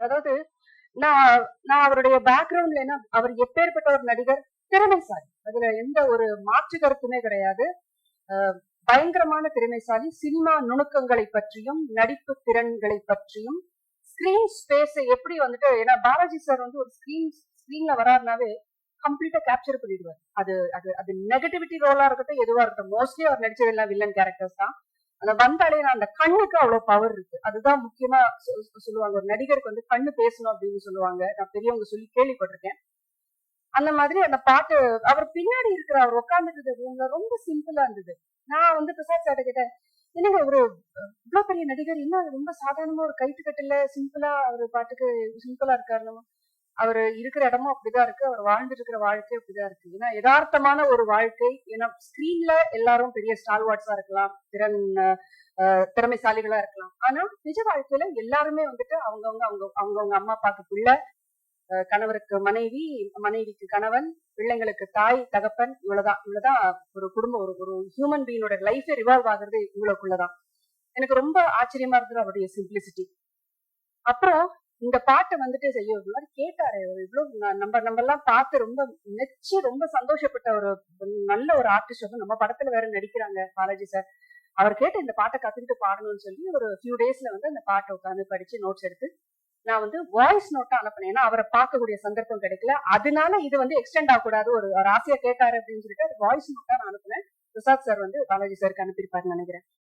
அதாவது நான் நான் அவருடைய பேக்ரவுண்ட்ல என்ன, அவர் எப்பேற்பட்ட ஒரு நடிகர், திறமைசாலி, அதுல எந்த ஒரு மாற்று கருத்துமே கிடையாது. பயங்கரமான திறமைசாலி. சினிமா நுணுக்கங்களை பற்றியும் நடிப்பு திறன்களை பற்றியும் ஸ்கிரீன் ஸ்பேஸை எப்படி வந்துட்டு, ஏன்னா பாலாஜி சார் வந்து ஒரு ஸ்கிரீன்ல வராருனாவே கம்ப்ளீட்டா கேப்சர் பண்ணிடுவார். அது அது அது நெகட்டிவிட்டி ரோலா இருக்கட்டும், எதுவா இருக்கட்டும். மோஸ்ட்லி அவர் நடிச்சதெல்லாம் வில்லன் கேரக்டர்ஸ் தான். அந்த வந்தாலே அந்த கண்ணுக்கு அவ்வளவு பவர் இருக்கு. அதுதான் முக்கியமா சொல்லுவாங்க, ஒரு நடிகருக்கு வந்து கண்ணு பேசணும் அப்படின்னு சொல்லுவாங்க. நான் பெரியவங்க சொல்லி கேள்விப்பட்டிருக்கேன். அந்த மாதிரி அந்த பாட்டு அவர் பின்னாடி இருக்கிற அவர் உட்கார்ந்துட்டு ரூம்ல ரொம்ப சிம்பிளா இருந்தது. நான் வந்து பிரசாத் சார்ட்ட கேட்டேன், என்னங்க ஒரு இவ்வளவு பெரிய நடிகர் இன்னும் ரொம்ப சாதாரணமா ஒரு கைட்டு கட்டுல சிம்பிளா அவரு பாட்டுக்கு சிம்பிளா இருக்காரு. அவர் இருக்கிற இடமும் அப்படிதான் இருக்கு, அவர் வாழ்ந்துட்டு இருக்கிற வாழ்க்கை அப்படிதான் இருக்கு. ஏன்னா யதார்த்தமான ஒரு வாழ்க்கை. ஏன்னா ஸ்கிரீன்ல எல்லாரும் பெரிய ஸ்டால்வார்ட்ஸா இருக்கலாம், திறமைசாலிகளா இருக்கலாம். ஆனா நிஜ வாழ்க்கையில எல்லாருமே வந்துட்டு அவங்கவுங்க அம்மா அப்பாக்கு பிள்ளை, கணவருக்கு மனைவி, மனைவிக்கு கணவன், பிள்ளைங்களுக்கு தாய் தகப்பன், இவ்வளவுதான் ஒரு குடும்பம். ஒரு ஹியூமன் பீயினோட லைஃபே ரிவால்வ் ஆகுறது இவ்வளவுக்குள்ளதான். எனக்கு ரொம்ப ஆச்சரியமா இருந்தது அவருடைய சிம்பிளிசிட்டி. அப்புறம் இந்த பாட்டை வந்துட்டு செய்ய ஒரு மாதிரி கேட்டாரு. இவ்வளவு நம்ம எல்லாம் பார்த்து ரொம்ப நெச்சு ரொம்ப சந்தோஷப்பட்ட ஒரு நல்ல ஒரு ஆர்டிஸ்ட் வந்து நம்ம படத்துல வேற நடிக்கிறாங்க பாலாஜி சார். அவர் கேட்டு இந்த பாட்டை கத்துக்கிட்டு பாடணும்னு சொல்லி ஒரு ஃபியூ டேஸ்ல வந்து அந்த பாட்டை உட்காந்து படிச்சு நோட்ஸ் எடுத்து நான் வந்து வாய்ஸ் நோட்டா அனுப்பினேன். ஏன்னா அவரை பார்க்கக்கூடிய சந்தர்ப்பம் கிடைக்கல, அதனால இது வந்து எக்ஸ்டெண்ட் ஆகக்கூடாது, ஒரு ஆசையா கேட்டாரு அப்படின்னு சொல்லிட்டு வாய்ஸ் நோட்டா நான் அனுப்பினேன். பிரசாத் சார் வந்து பாலாஜி சாருக்கு அனுப்பியிருப்பாருன்னு நினைக்கிறேன்.